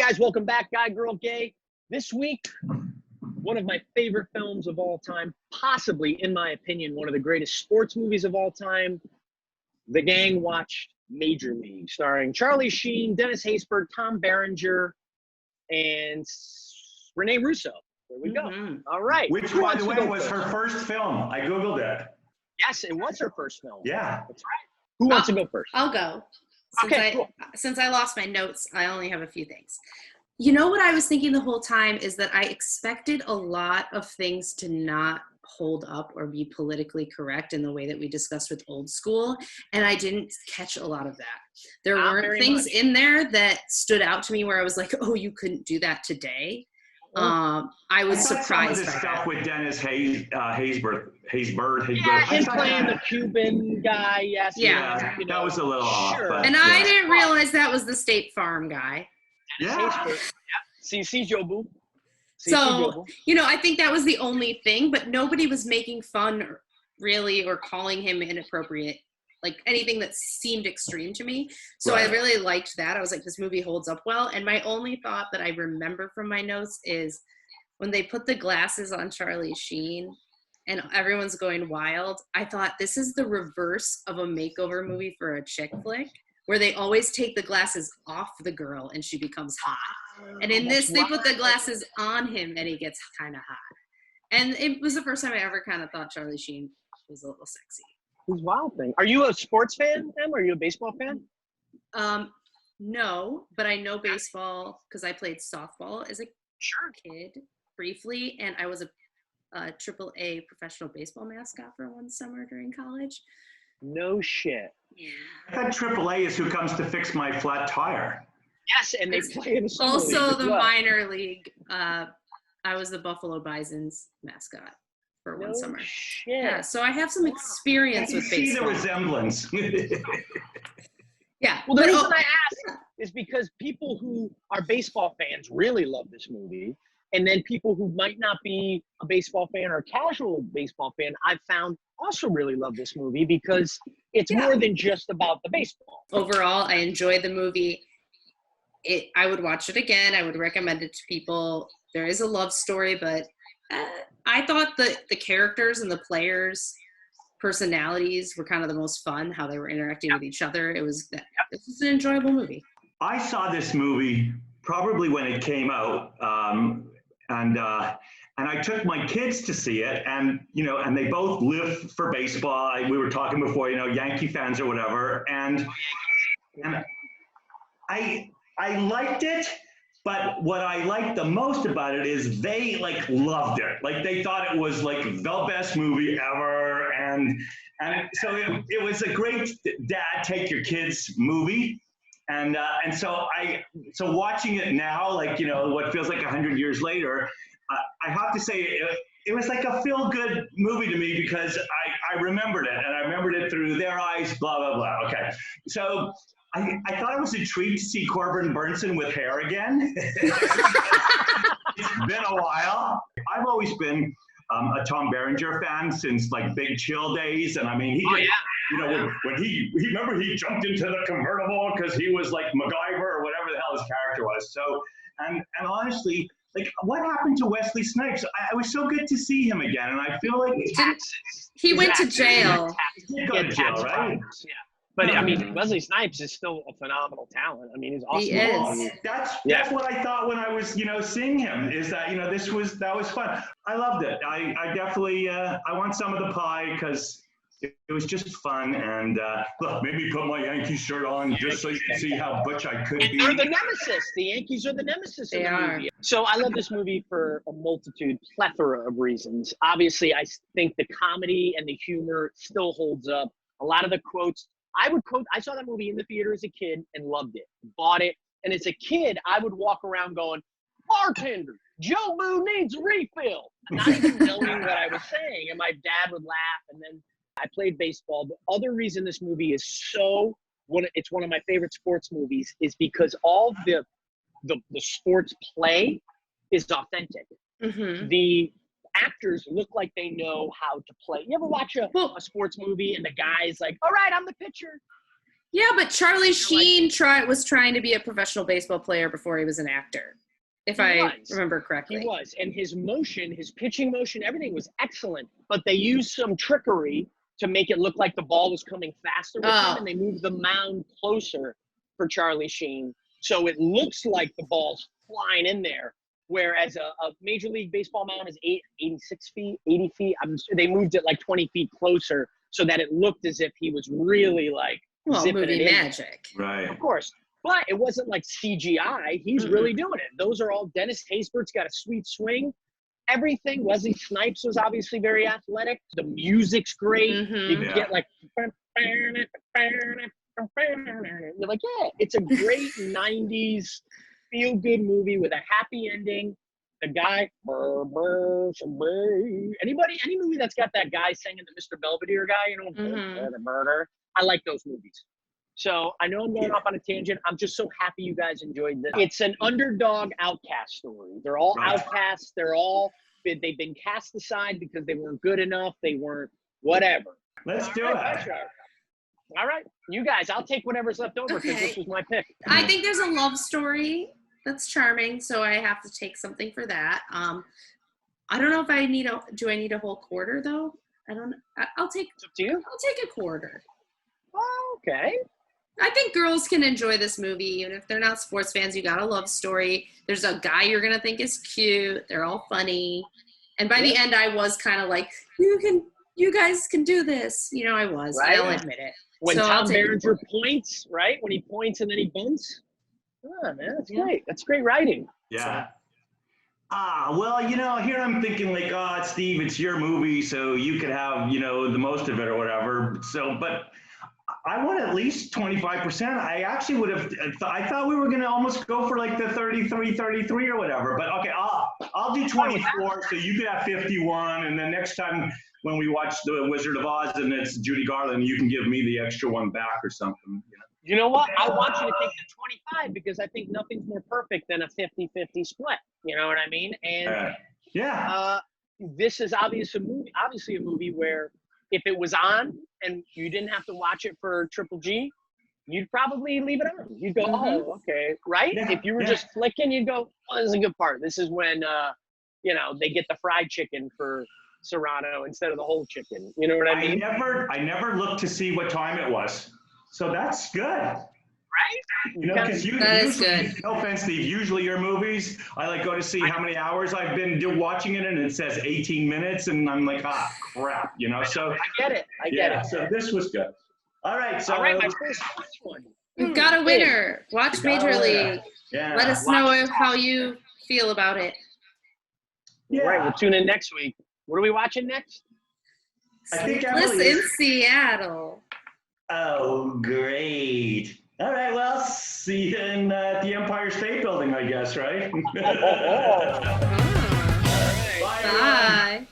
guys, welcome back, Guy, Girl, Gay. This week, one of my favorite films of all time, possibly, in my opinion, one of the greatest sports movies of all time. The gang watched Major League, starring Charlie Sheen, Dennis Haysbert, Tom Berenger, and Rene Russo. There we go. All right. Which, by the way, was her first film. I Googled it. Yes, it was her first film. Yeah. That's right. Who wants to go first? I'll go. Since I lost my notes, I only have a few things. You know what I was thinking the whole time is that I expected a lot of things to not hold up or be politically correct in the way that we discussed with Old School, and I didn't catch a lot of that. There weren't things in there that stood out to me where I was like, oh, you couldn't do that today. I was surprised by stuff with Dennis Haysbert. Yeah, him playing the Cuban guy. Yes. Yeah. That was a little off. But, and I didn't realize that was the State Farm guy. Yeah. See, Jobu. So, I think that was the only thing, but nobody was making fun really or calling him inappropriate, like anything that seemed extreme to me. So I really liked that. I was like, this movie holds up well. And my only thought that I remember from my notes is when they put the glasses on Charlie Sheen and everyone's going wild, I thought this is the reverse of a makeover movie for a chick flick, where they always take the glasses off the girl and she becomes hot. And in this, they put the glasses on him and he gets kind of hot. And it was the first time I ever kind of thought Charlie Sheen was a little sexy. Who's Wild Thing? Are you a sports fan, Em? Are you a baseball fan? No, but I know baseball because I played softball as a kid briefly, and I was a AAA professional baseball mascot for one summer during college. No shit. Yeah. I thought AAA is who comes to fix my flat tire. Yes, and they play in the also the minor league. I was the Buffalo Bison's mascot for one summer. Shit. Yeah, so I have some experience with baseball. See the resemblance. Yeah. Well, the reason I ask is because people who are baseball fans really love this movie. And then people who might not be a baseball fan or a casual baseball fan, I've found also really love this movie because it's more than just about the baseball. Overall, I enjoyed the movie. I would watch it again. I would recommend it to people. There is a love story, but I thought that the characters and the players' personalities were kind of the most fun, how they were interacting with each other. It was an enjoyable movie. I saw this movie probably when it came out, and I took my kids to see it, and and they both live for baseball. We were talking before, Yankee fans or whatever, and I liked it. But what I liked the most about it is they loved it. Like they thought it was like the best movie ever. And so it was a great dad take your kids movie. And so watching it now, what feels like 100 years later, I have to say it was like a feel-good movie to me because I remembered it, and I remembered it through their eyes, blah, blah, blah. Okay. So I thought it was a treat to see Corbin Burnson with hair again. It's been a while. I've always been a Tom Berenger fan since Big Chill days, and I mean, when he jumped into the convertible because he was like MacGyver or whatever the hell his character was. So, and honestly, what happened to Wesley Snipes? I was so good to see him again, and I feel like he went to jail. He did go to jail, right? Yeah. But I mean, Wesley Snipes is still a phenomenal talent. I mean, he's awesome. He is. That's what I thought when I was, seeing him. Is that that was fun. I loved it. I definitely I want some of the pie because it was just fun. And look, made me put my Yankees shirt on just so you can see how butch I could be. They're the nemesis. The Yankees are the nemesis of the movie. So I love this movie for a plethora of reasons. Obviously, I think the comedy and the humor still holds up. A lot of the quotes. I saw that movie in the theater as a kid and loved it, bought it. And as a kid, I would walk around going, bartender, Joe Boo needs a refill. Not even knowing what I was saying. And my dad would laugh. And then I played baseball. The other reason this movie is it's one of my favorite sports movies is because all the sports play is authentic. Mm-hmm. The actors look like they know how to play. You ever watch a sports movie and the guy's like, all right, I'm the pitcher. Yeah, but Charlie Sheen was trying to be a professional baseball player before he was an actor, if I remember correctly. He was, and his motion, his pitching motion, everything was excellent. But they used some trickery to make it look like the ball was coming faster with him, and they moved the mound closer for Charlie Sheen, so it looks like the ball's flying in there. Whereas a Major League Baseball mound is 86 feet, 80 feet. They moved it like 20 feet closer so that it looked as if he was really like zipping movie it in. magic. Right. Of course. But it wasn't like CGI. He's really doing it. Those are all, Dennis Haysbert's got a sweet swing. Everything. Wesley Snipes was obviously very athletic. The music's great. You get like, you're like, yeah, it's a great 90s feel-good movie with a happy ending. The guy, any movie that's got that guy singing the Mr. Belvedere guy, you know, murder. I like those movies. So I know I'm going off on a tangent. I'm just so happy you guys enjoyed this. It's an underdog outcast story. They're all outcasts. They've been cast aside because they weren't good enough. They weren't whatever. Let's do it. All right, you guys, I'll take whatever's left over because this was my pick. I think there's a love story that's charming, so I have to take something for that. I don't know if I need do I need a whole quarter though? I'll take. It's up to you. I'll take a quarter. Okay. I think girls can enjoy this movie, even if they're not sports fans. You got a love story. There's a guy you're gonna think is cute. They're all funny, and by the end, I was kind of like, you guys can do this. You know, I was. Right. I'll admit it. When Tom Berenger points, right? When he points and then he bunts. Oh, man, that's great. That's great writing. Yeah. Well, you know, here I'm thinking like, Steve, it's your movie, so you could have, you know, the most of it or whatever. So, but I want at least 25%. I actually would have, I thought we were going to almost go for like the 33 or whatever. But okay, I'll do 24, so you could have 51. And then next time when we watch The Wizard of Oz and it's Judy Garland, you can give me the extra one back or something. You know? You know what? I want you to take the 25 because I think nothing's more perfect than a 50-50 split. You know what I mean? And this is obviously a movie where if it was on and you didn't have to watch it for Triple G, you'd probably leave it on. You'd go, oh, okay, right? Yeah, if you were just flicking, you'd go, oh, this is a good part. This is when, you know, they get the fried chicken for Serrano instead of the whole chicken. You know what I mean? I never looked to see what time it was. So that's good. Right? You know, because usually, no offense, Steve, usually your movies, I like go to see how many hours I've been watching it, and it says 18 minutes, and I'm like, crap, you know. So I get it. I get it. So this was good. All right. So my first one. We've got a winner. Watch Major League. Yeah. Let us know how you feel about it. Yeah. All right, we'll tune in next week. What are we watching next? I think Sleepless in Seattle. Oh, great. All right, well, see you in the Empire State Building, I guess, right? Bye. Bye.